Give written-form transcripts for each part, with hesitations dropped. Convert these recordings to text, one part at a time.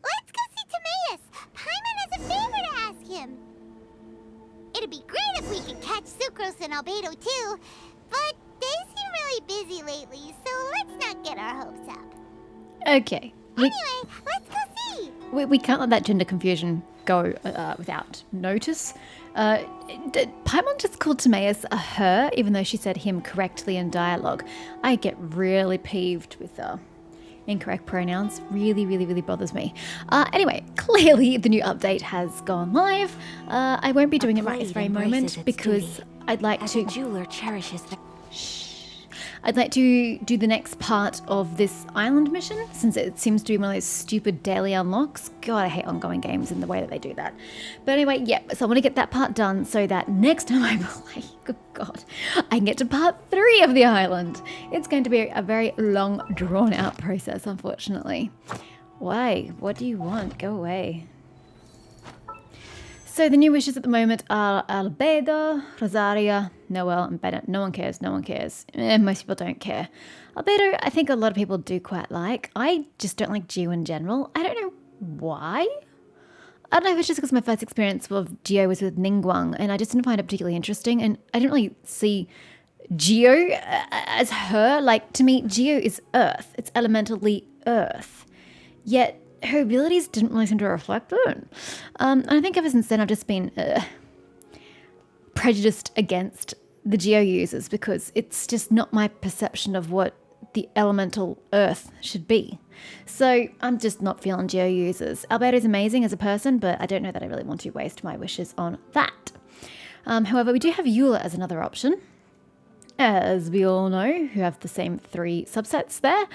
let's go see Timaeus. Paimon has a favor to ask him. It'd be great if we could catch Sucrose and Albedo too, but they seem really busy lately, so let's not get our hopes up. Okay. Anyway, let's go see. We can't let that gender confusion go without notice. Paimon just called Timaeus a her, even though she said him correctly in dialogue. I get really peeved with incorrect pronouns. Really bothers me. Anyway, clearly the new update has gone live. I won't be doing it right this very moment because I'd like to... A jeweler cherishes the... I'd like to do the next part of this island mission, since it seems to be one of those stupid daily unlocks. God, I hate ongoing games and the way that they do that. But anyway, yeah, so I want to get that part done so that next time I play, good God, I can get to part 3 of the island. It's going to be a very long, drawn-out process, unfortunately. Why? What do you want? Go away. So the new wishes at the moment are Albedo, Rosaria, Noel, and Bennett. No one cares. Most people don't care. Albedo, I think a lot of people do quite like. I just don't like Geo in general. I don't know why. I don't know if it's just because my first experience of Geo was with Ningguang, and I just didn't find it particularly interesting, and I didn't really see Geo as her. Like, to me, Geo is Earth. It's elementally Earth. Yet her abilities didn't really seem to reflect it. And I think ever since then I've just been prejudiced against the Geo users because it's just not my perception of what the elemental Earth should be. So I'm just not feeling Geo users. Albedo's amazing as a person, but I don't know that I really want to waste my wishes on that. However, we do have Eula as another option, as we all know, who have the same 3 subsets there.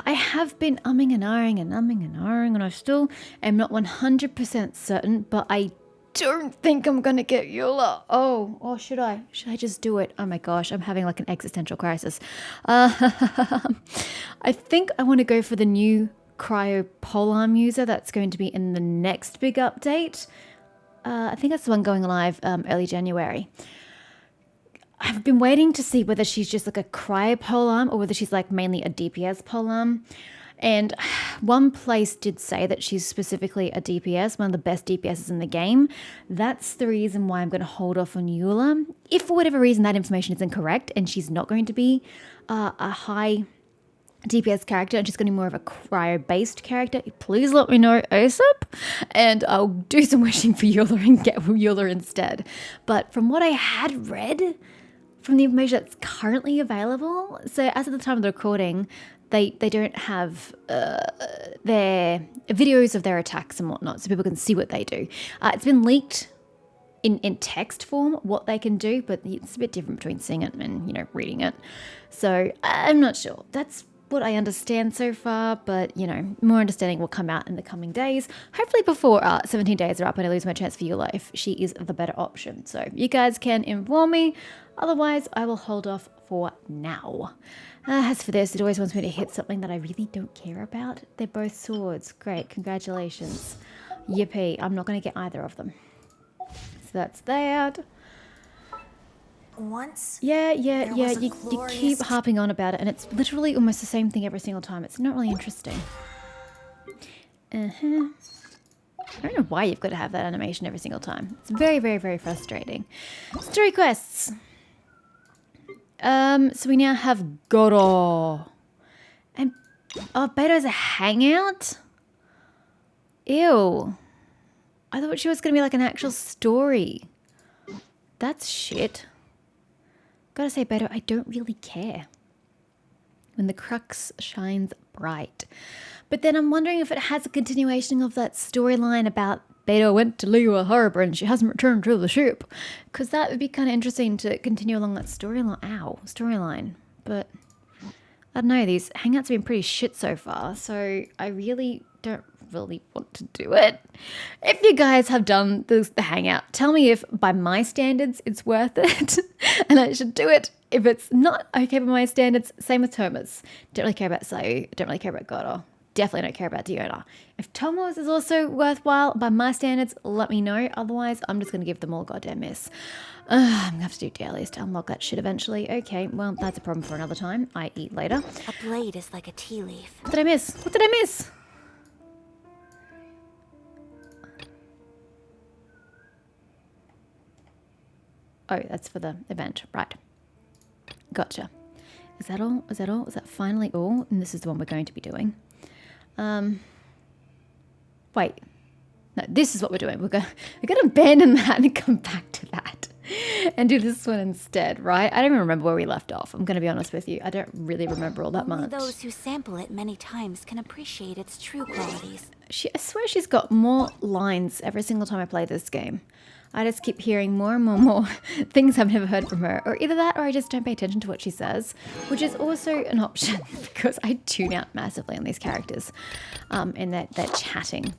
I have been umming and ahhing, and I still am not 100% certain, but I don't think I'm going to get Eula. Oh, or should I? Should I just do it? Oh my gosh, I'm having like an existential crisis. I think I want to go for the new cryo polearm user that's going to be in the next big update. I think that's the one going live early January. I've been waiting to see whether she's just like a cryo polearm or whether she's like mainly a DPS polearm. And one place did say that she's specifically a DPS, one of the best DPSs in the game. That's the reason why I'm going to hold off on Eula. If for whatever reason that information is incorrect and she's not going to be a high DPS character and she's going to be more of a cryo-based character, please let me know ASAP and I'll do some wishing for Eula and get Eula instead. But from what I had read, from the information that's currently available, so as of the time of the recording, they don't have their videos of their attacks and whatnot, so people can see what they do. It's been leaked in text form what they can do, but it's a bit different between seeing it and reading it. So I'm not sure. That's what I understand so far, but more understanding will come out in the coming days. Hopefully before 17 days are up and I lose my chance for Eula if she is the better option. So you guys can inform me. Otherwise, I will hold off for now. As for this, it always wants me to hit something that I really don't care about. They're both swords. Great, congratulations. Yippee, I'm not going to get either of them. So that's that. Once. Yeah. You keep harping on about it, and it's literally almost the same thing every single time. It's not really interesting. I don't know why you've got to have that animation every single time. It's very frustrating. Story quests. So we now have Goro. And Beto's a hangout? Ew. I thought she was going to be like an actual story. That's shit. Gotta say, Beto, I don't really care when the crux shines bright. But then I'm wondering if it has a continuation of that storyline about Beto went to Liyue Harbor and she hasn't returned to the ship. Because that would be kind of interesting to continue along that storyline. But I don't know, these hangouts have been pretty shit so far, so I really don't really want to do it. If you guys have done the hangout, tell me if by my standards it's worth it and I should do it. If it's not okay by my standards, same with Thomas. Don't really care about Sayu, don't really care about Godo. Definitely don't care about Diona. If Thomas is also worthwhile by my standards, let me know. Otherwise, I'm just going to give them all a goddamn miss. I'm going to have to do dailies to unlock that shit eventually. Okay, well, that's a problem for another time, i.e. later. A blade is like a tea leaf. What did I miss? Oh, that's for the event. Right. Gotcha. Is that all? Is that all? Is that finally all? And this is the one we're going to be doing. Wait. No, this is what we're doing. We're going to abandon that and come back to that and do this one instead, right? I don't even remember where we left off. I'm going to be honest with you. I don't really remember all that Only much. those who sample it many times can appreciate its true qualities. I swear she's got more lines every single time I play this game. I just keep hearing more and more things I've never heard from her. Or either that or I just don't pay attention to what she says, which is also an option because I tune out massively on these characters and they're chatting.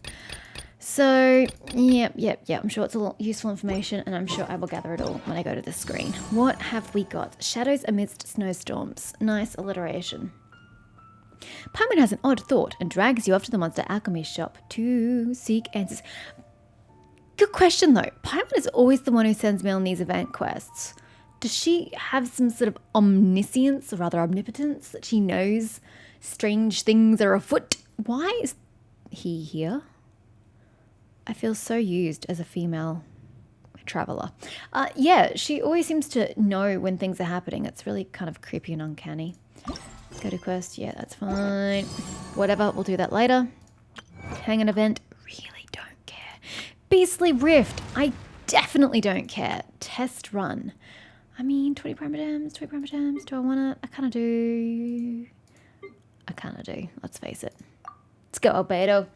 So, yep. I'm sure it's all useful information and I'm sure I will gather it all when I go to the screen. What have we got? Shadows amidst snowstorms. Nice alliteration. Paimon has an odd thought and drags you off to the monster alchemy shop to seek answers. Good question though. Paimon is always the one who sends me on these event quests. Does she have some sort of omniscience or rather omnipotence that she knows strange things are afoot? Why is he here? I feel so used as a female traveler. Yeah, she always seems to know when things are happening. It's really kind of creepy and uncanny. Go to quest. Yeah, that's fine. Whatever, we'll do that later. Hang an event. Really don't care. Beastly Rift. I definitely don't care. Test run. I mean, 20 parameters, 20 parameters. Do I want it? I kind of do. Let's face it. Let's go, Albedo.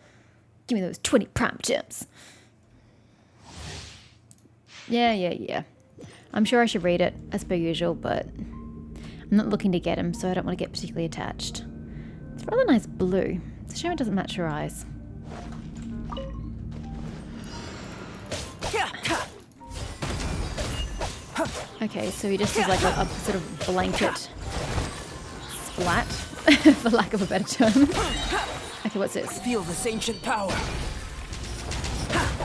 Give me those 20 prime gems. Yeah. I'm sure I should read it as per usual, but I'm not looking to get him, so I don't want to get particularly attached. It's rather nice blue. It's a shame it doesn't match her eyes. Okay, so he just does like a sort of blanket splat, for lack of a better term. Okay, what's this? Feel this ancient power.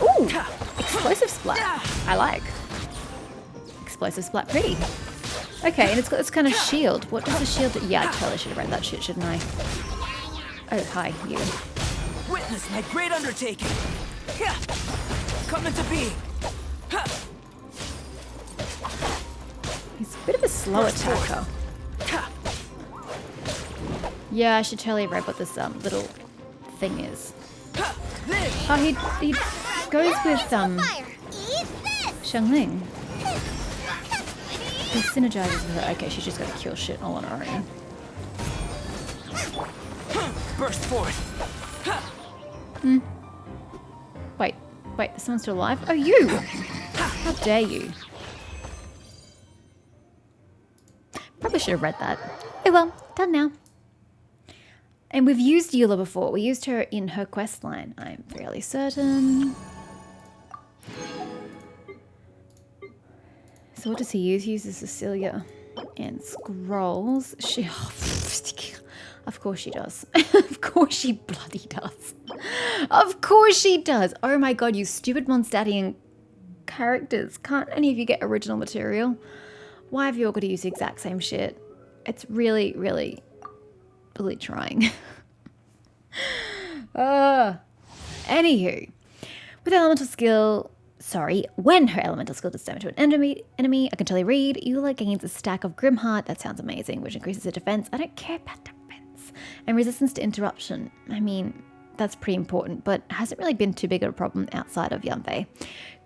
Ooh, explosive splat. I like. Explosive splat, pretty. Okay, and it's got this kind of shield. What does the shield do? Yeah, I totally should have read that shit, shouldn't I? Oh, hi, you. Witness my great undertaking. Come into being. He's a bit of a slow attacker. Yeah, I should totally have read what this little thing is. Oh, he goes with Xiangling. He synergizes with her. Okay, she's just got to kill shit all on her own. Burst forth. Wait, is someone still alive? Oh, you! How dare you? Probably should have read that. Oh well, done now. And we've used Eula before. We used her in her quest line, I'm fairly certain. So what does he use? He uses Cecilia and scrolls. Of course she does. Of course she bloody does. Of course she does. Oh my god, you stupid Mondstadtian characters. Can't any of you get original material? Why have you all got to use the exact same shit? It's really, really, really trying. Anywho, with elemental skill, when her elemental skill does damage to an enemy, I can totally read. Eula gains a stack of Grimheart. That sounds amazing, which increases her defense. I don't care about defense. And resistance to interruption. I mean, that's pretty important, but hasn't really been too big of a problem outside of Yanfei.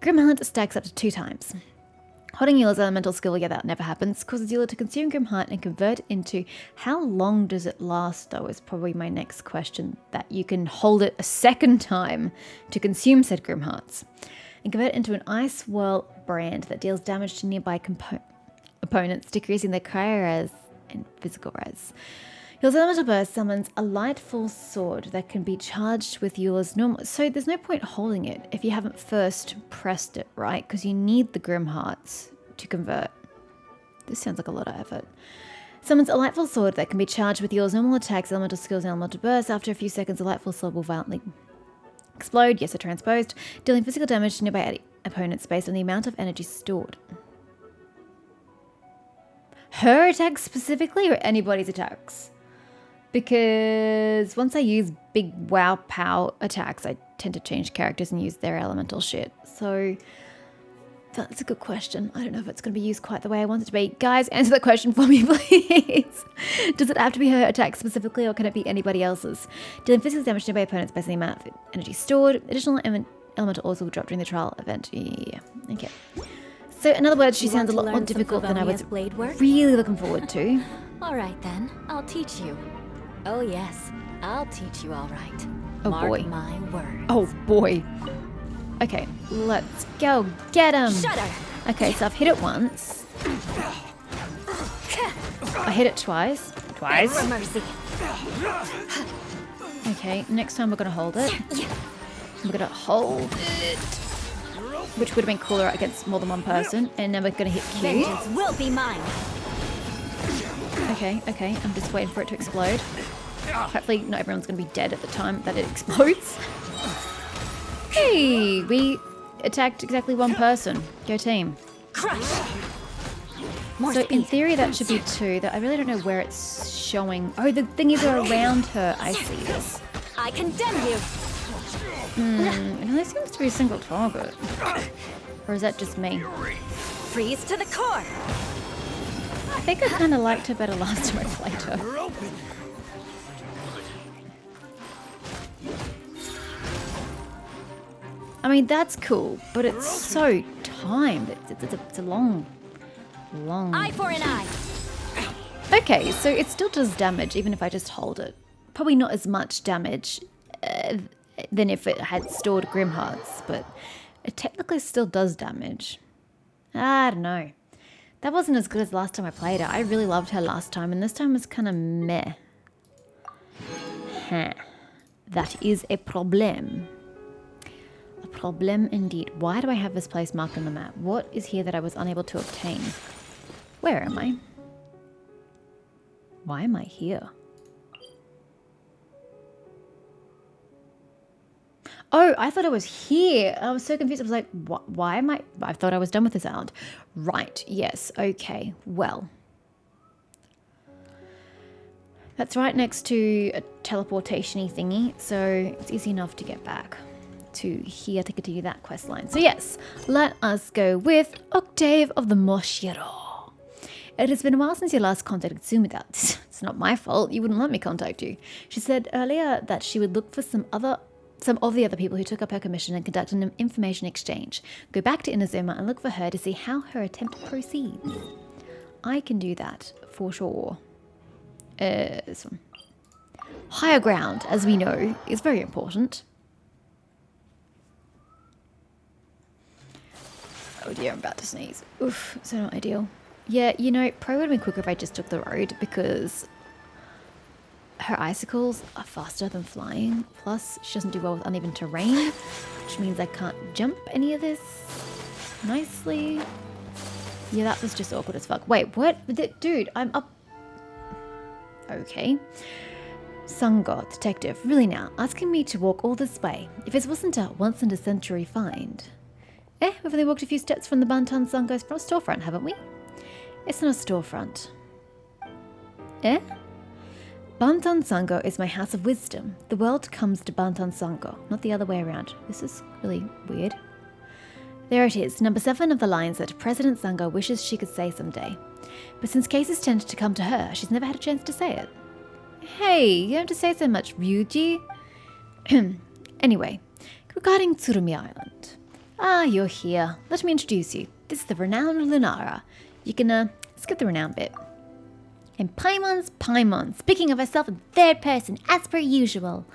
Grimheart stacks up to 2 times. Holding Eula's elemental skill, yeah, that never happens, causes Eula to consume Grimheart and convert into... How long does it last, though, is probably my next question. That you can hold it a second time to consume said Grimhearts. And convert it into an Ice Whirl brand that deals damage to nearby opponents, decreasing their cryo res and physical res. Eula's elemental burst summons a light full sword that can be charged with Eula's normal... So there's no point holding it if you haven't first pressed it, right? Because you need the Grimhearts to convert. This sounds like a lot of effort. Summons a lightful sword that can be charged with Eula's normal attacks, elemental skills, and elemental bursts. After a few seconds, a lightful sword will violently explode, yes, or transposed, dealing physical damage to nearby opponents based on the amount of energy stored. Her attacks specifically, or anybody's attacks? Because once I use big wow pow attacks, I tend to change characters and use their elemental shit. So That's a good question. I don't know if it's going to be used quite the way I want it to be. Guys, answer that question for me, please. Does it have to be her attack specifically, or can it be anybody else's? Dealing physical damage to by opponents based on the amount of energy stored. Additional elemental also will drop during the trial event. Yeah, okay. So, in other words, she sounds a lot more difficult than I was blade work? really looking forward to. All right then, I'll teach you. Oh yes, I'll teach you all right. Oh Mark boy. my words. Oh boy. Okay, let's go get him. Shudder. Okay, so I've hit it once. I hit it twice. For mercy. Okay, next time we're gonna hold it. We're gonna hold it. Which would have been cooler against more than one person. And then we're gonna hit Q. Vengeance will be mine. Okay, I'm just waiting for it to explode. Hopefully not everyone's gonna be dead at the time that it explodes. Hey, we attacked exactly one person. Go team. Crush. More So in speed. theory that should be 2. That I really don't know where it's showing. Oh, the thingies are around her. I see this. I condemn you. It only seems to be a single target. Or is that just me? Freeze to the core. I think I kind of liked her better last time I played her. I mean, that's cool, but it's so timed. It's a long. Eye for an eye. Okay, so it still does damage even if I just hold it. Probably not as much damage than if it had stored Grim Hearts, but it technically still does damage. I don't know. That wasn't as good as last time I played her. I really loved her last time, and this time was kind of meh. Huh. That is a problem. A problem indeed. Why do I have this place marked on the map? What is here that I was unable to obtain? Where am I? Why am I here? Oh, I thought I was here. I was so confused. I was like, why am I? I thought I was done with this island. Right. Yes. Okay. Well. That's right next to a teleportation-y thingy, so it's easy enough to get back to here to continue that quest line. So yes, let us go with Octave of the Moshiro. It has been a while since you last contacted Sumida. It's not my fault. You wouldn't let me contact you. She said earlier that she would look for some of the other people who took up her commission and conduct an information exchange. Go back to Inazuma and look for her to see how her attempt proceeds. I can do that for sure. This one. Higher ground, as we know, is very important. Oh dear, I'm about to sneeze. Oof, so not ideal. Yeah, you know, probably would have been quicker if I just took the road because her icicles are faster than flying. Plus, she doesn't do well with uneven terrain, which means I can't jump any of this nicely. Yeah, that was just awkward as fuck. Wait, what? Dude, I'm up. Okay. Sungo, detective, really now, asking me to walk all this way. If this wasn't a once-in-a-century find. We've only walked a few steps from the Bantan Sango's storefront, haven't we? It's not a storefront. Bantan Sango is my house of wisdom. The world comes to Bantan Sango, not the other way around. This is really weird. There it is, number 7 of the lines that President Sango wishes she could say someday. But since cases tend to come to her, she's never had a chance to say it. Hey, you don't have to say so much, Ryuji. Anyway, regarding Tsurumi Island. Ah, you're here. Let me introduce you. This is the renowned Lunara. You can, skip the renowned bit. And Paimon, speaking of herself in third person, as per usual.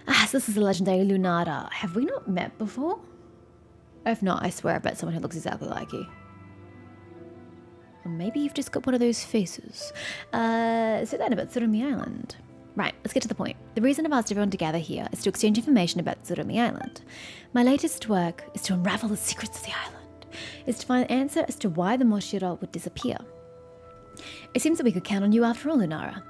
So this is the legendary Lunara. Have we not met before? If not, I swear I bet someone who looks exactly like you. Or maybe you've just got one of those faces. So then about Tsurumi Island. Right, let's get to the point. The reason I've asked everyone to gather here is to exchange information about Tsurumi Island. My latest work is to unravel the secrets of the island. Is to find an answer as to why the Moshiro would disappear. It seems that we could count on you after all, Lunara.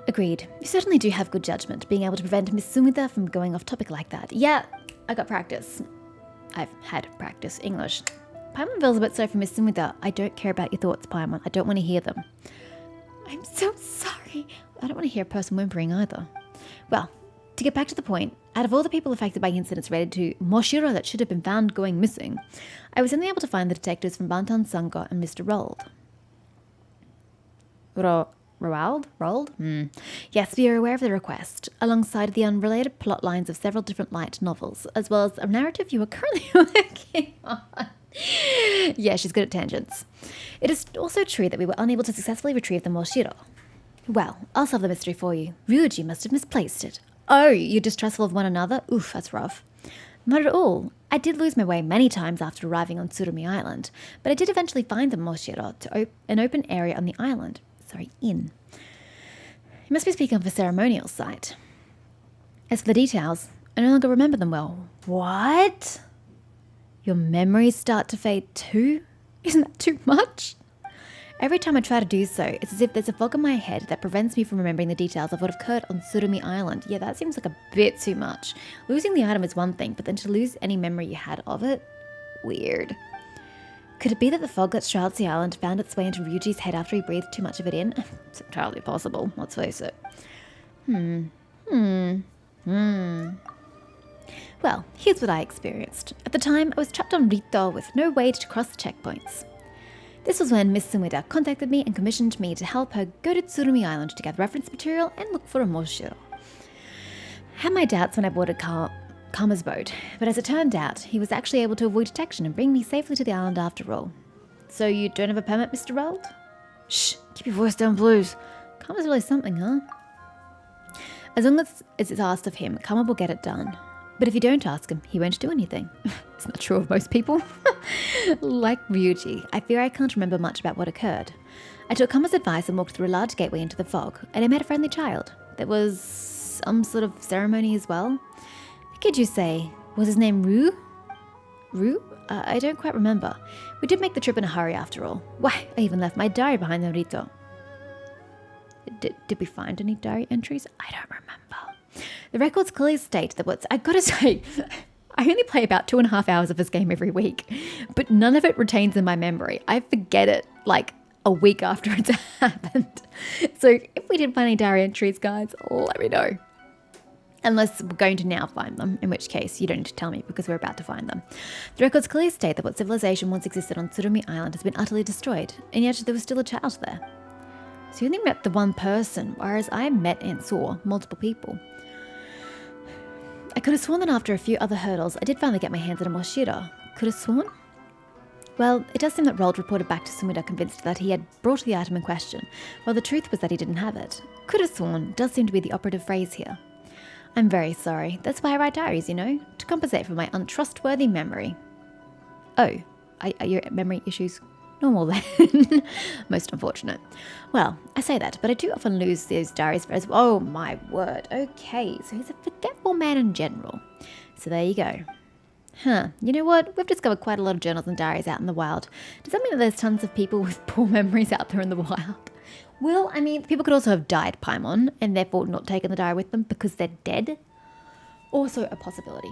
Agreed. You certainly do have good judgment, being able to prevent Miss Sumida from going off topic like that. Yeah, I got practice. I've had practice. English. Paimon feels a bit sorry for Miss Sumida. I don't care about your thoughts, Paimon. I don't want to hear them. I'm so sorry. I don't want to hear a person whimpering either. Well, To get back to the point, out of all the people affected by incidents related to Moshiro that should have been found going missing, I was only able to find the detectives from Bantan Sango and Mr. Rold. Rold? Yes, we are aware of the request, alongside the unrelated plot lines of several different light novels, as well as a narrative you are currently working on. Yeah, she's good at tangents. It is also true that we were unable to successfully retrieve the Moshiro. Well, I'll solve the mystery for you. Ryuji must have misplaced it. Oh, you're distrustful of one another? Oof, that's rough. Not at all. I did lose my way many times after arriving on Tsurumi Island, but I did eventually find the Moshiro to an open area on the island. Inn. You must be speaking of a ceremonial site. As for the details, I no longer remember them well. What? Your memories start to fade too? Isn't that too much? Every time I try to do so, it's as if there's a fog in my head that prevents me from remembering the details of what occurred on Tsurumi Island. Yeah, that seems like a bit too much. Losing the item is one thing, but then to lose any memory you had of it? Weird. Could it be that the fog that shrouds the island found its way into Ryuji's head after he breathed too much of it in? It's entirely possible, let's face it. Well, here's what I experienced. At the time, I was trapped on Rito with no way to cross the checkpoints. This was when Miss Sumida contacted me and commissioned me to help her go to Tsurumi Island to gather reference material and look for a Moshiro. I had my doubts when I boarded Kama's boat, but as it turned out, he was actually able to avoid detection and bring me safely to the island after all. So you don't have a permit, Mr. Rold? Shh, keep your voice down, please. Kama's really something, huh? As long as it's asked of him, Kama will get it done. But if you don't ask him, he won't do anything. Isn't that true of most people? Like Ryuji, I fear I can't remember much about what occurred. I took Kama's advice and walked through a large gateway into the fog, and I met a friendly child. There was some sort of ceremony as well. What could you say? Was his name Ryu? Ryu? I don't quite remember. We did make the trip in a hurry after all. Why, I even left my diary behind in Rito. Did we find any diary entries? I don't remember. The records clearly state that I gotta say, I only play about 2.5 hours of this game every week, but none of it retains in my memory. I forget it like a week after it's happened. So if we did find any diary entries, guys, let me know. Unless we're going to now find them, in which case you don't need to tell me because we're about to find them. The records clearly state that what civilization once existed on Tsurumi Island has been utterly destroyed, and yet there was still a child there. So you only met the one person, whereas I met and saw multiple people. I could have sworn that after a few other hurdles, I did finally get my hands on a Moshiro. Could have sworn? Well, it does seem that Rold reported back to Sumida convinced that he had brought the item in question, while the truth was that he didn't have it. Could have sworn does seem to be the operative phrase here. I'm very sorry. That's why I write diaries, you know, to compensate for my untrustworthy memory. Oh, are your memory issues normal then? Most unfortunate. Well, I say that, but I do often lose those diaries as well. Oh my word. Okay, so he's a forgetful man in general. So there you go. Huh, you know what? We've discovered quite a lot of journals and diaries out in the wild. Does that mean that there's tons of people with poor memories out there in the wild? Well, I mean, people could also have died Paimon and therefore not taken the diary with them because they're dead. Also a possibility.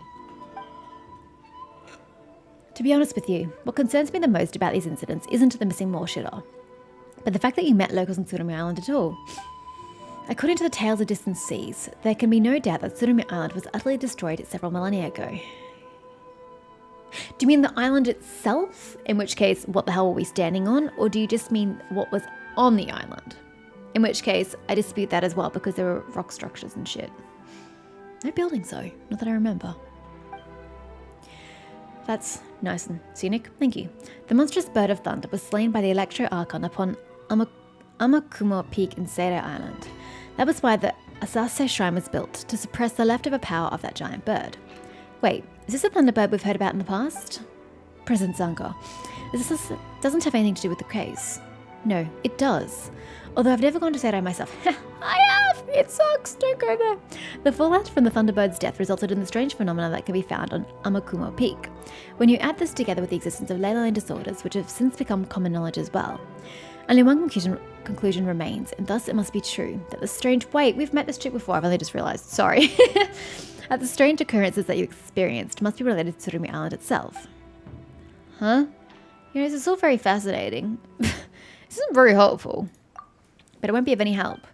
To be honest with you, what concerns me the most about these incidents isn't the missing Moshiro, but the fact that you met locals on Tsurumi Island at all. According to the Tales of Distant Seas, there can be no doubt that Tsurumi Island was utterly destroyed several millennia ago. Do you mean the island itself? In which case, what the hell were we standing on? Or do you just mean what was on the island? In which case, I dispute that as well because there were rock structures and shit. No buildings though, not that I remember. That's nice and scenic, thank you. The monstrous bird of thunder was slain by the Electro Archon upon Amakumo Peak in Seirei Island. That was why the Asase Shrine was built, to suppress the leftover power of that giant bird. Wait, is this a thunderbird we've heard about in the past? President Zango. This doesn't have anything to do with the case. No, it does. Although I've never gone to Seirei myself. I have! It sucks! Don't go there! The fallout from the Thunderbird's death resulted in the strange phenomena that can be found on Amakumo Peak. When you add this together with the existence of ley line disorders, which have since become common knowledge as well, only one conclusion remains, and thus it must be true, that the strange— Wait, we've met this chick before, I've only just realised. Sorry. That the strange occurrences that you experienced must be related to Tsurumi Island itself. Huh? You know, this is all very fascinating. This isn't very helpful. But it won't be of any help.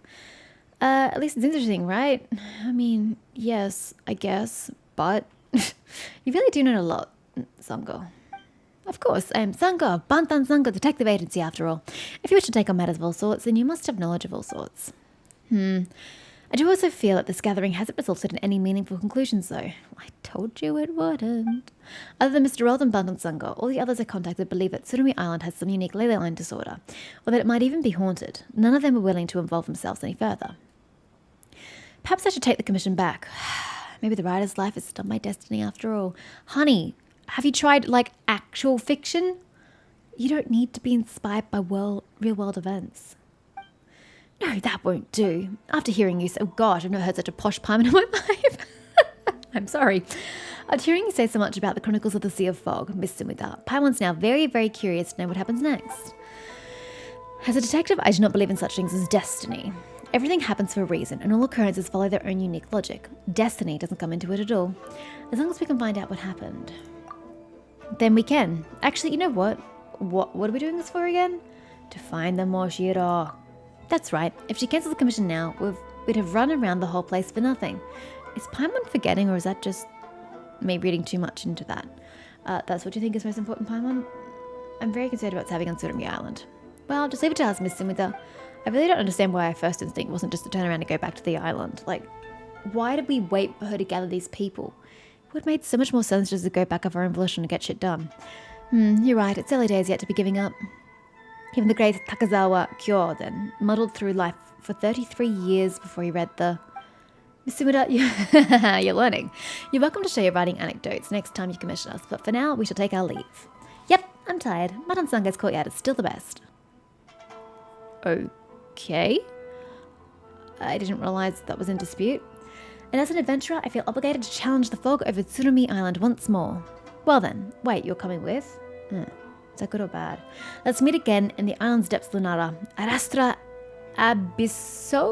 At least it's interesting, right? I mean, yes, I guess, but you really do know a lot, Sango. Of course, I am Sango of Bantan Sango Detective Agency after all. If you wish to take on matters of all sorts, then you must have knowledge of all sorts. I do also feel that this gathering hasn't resulted in any meaningful conclusions, though. I told you it wouldn't. Other than Mr. Rold and Bantan Sango, all the others I contacted believe that Tsurumi Island has some unique ley line disorder, or that it might even be haunted. None of them were willing to involve themselves any further. Perhaps I should take the commission back. Maybe the writer's life is not my destiny after all. Honey, have you tried, like, actual fiction? You don't need to be inspired by real-world events. No, that won't do. After hearing you say, oh gosh, I've never heard such a posh Paimon in my life. I'm sorry. After hearing you say so much about the Chronicles of the Sea of Fog, Miss Sumida, Paimon's now very, very curious to know what happens next. As a detective, I do not believe in such things as destiny. Everything happens for a reason, and all occurrences follow their own unique logic. Destiny doesn't come into it at all. As long as we can find out what happened, then we can. Actually, you know what? What are we doing this for again? To find the Moshiro. That's right. If she cancels the commission now, we'd have run around the whole place for nothing. Is Paimon forgetting, or is that just me reading too much into that? That's what you think is most important, Paimon? I'm very concerned about what's happening on Tsurumi Island. Well, just leave it to us, Miss Sumida. I really don't understand why our first instinct wasn't just to turn around and go back to the island. Like, why did we wait for her to gather these people? It would have made so much more sense just to go back of our own volition and get shit done. You're right. It's early days yet to be giving up. Even the great Takazawa Kyo then muddled through life for 33 years before he read the... Miss Sumida, you're learning. You're welcome to share your writing anecdotes next time you commission us, but for now, we shall take our leave. Yep, I'm tired. Madan Sango's courtyard is still the best. Okay. I didn't realize that was in dispute. And as an adventurer, I feel obligated to challenge the fog over Tsurumi Island once more. Well then, wait, you're coming with? Is that good or bad? Let's meet again in the island's depths, Lunara. Arastra Abyssus.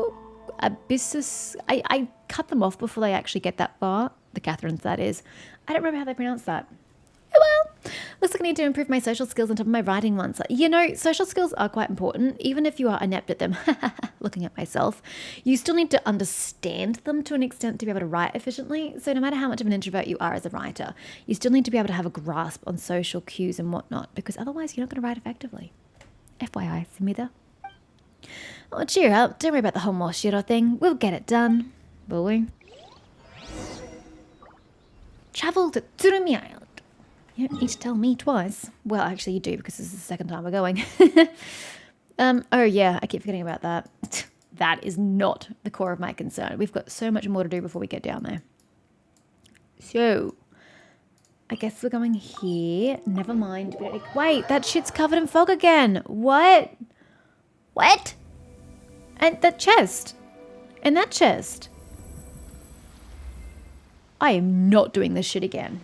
I cut them off before they actually get that far. The Catherines, that is. I don't remember how they pronounce that. Oh well. Looks like I need to improve my social skills on top of my writing ones. You know, social skills are quite important, even if you are inept at them. Looking at myself. You still need to understand them to an extent to be able to write efficiently. So no matter how much of an introvert you are as a writer, you still need to be able to have a grasp on social cues and whatnot, because otherwise you're not going to write effectively. FYI, Sumida. Oh, cheer up. Don't worry about the whole Moshiro thing. We'll get it done. Will we? Travel to Tsurumi Island. You don't need to tell me twice. Well, actually you do, because this is the second time we're going. Oh yeah, I keep forgetting about that. That is not the core of my concern. We've got so much more to do before we get down there. So, I guess we're going here. Never mind. Wait, that shit's covered in fog again. What? What? And that chest. And that chest. I am not doing this shit again.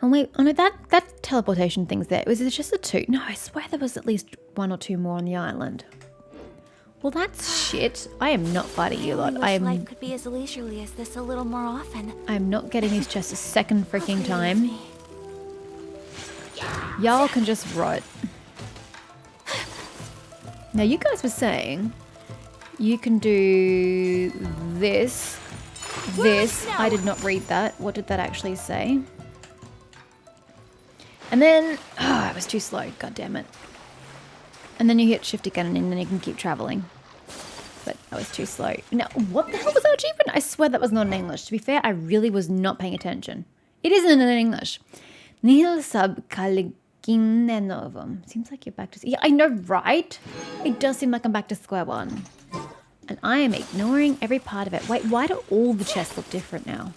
Oh wait, oh no, that teleportation thing's there. Was it just the two? No, I swear there was at least one or two more on the island. Well, that's shit. I am not fighting you lot. Life could be as leisurely as this a little more often. I'm not getting these chests a second freaking time. Y'all can just rot. Now, you guys were saying you can do this. This. I did not read that. What did that actually say? And then... Oh, I was too slow. God damn it. And then you hit shift again and then you can keep traveling. But I was too slow. Now, what the hell was that achievement? I swear that was not in English. To be fair, I really was not paying attention. It isn't in English. Nihil sub caligine novum. Seems like you're back to... Yeah, I know, right? It does seem like I'm back to square one. And I am ignoring every part of it. Wait, why do all the chests look different now?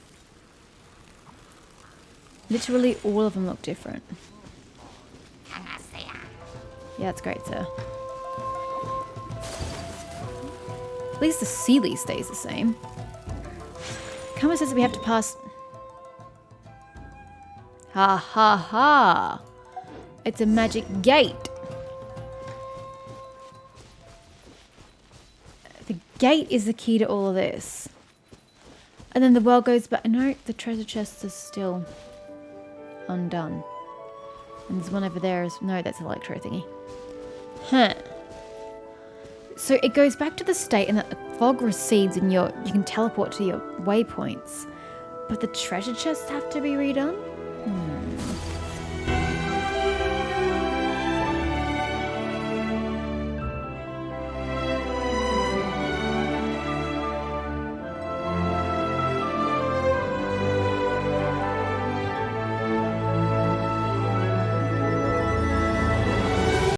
Literally all of them look different. Yeah, that's great, sir. At least the Sealy stays the same. Kama says that we have to pass... Ha ha ha! It's a magic gate. The gate is the key to all of this. And then the world goes back. No, the treasure chests are still undone. And there's one over there. No, that's electro thingy. Huh. So it goes back to the state and that the fog recedes and you can teleport to your waypoints. But the treasure chests have to be redone?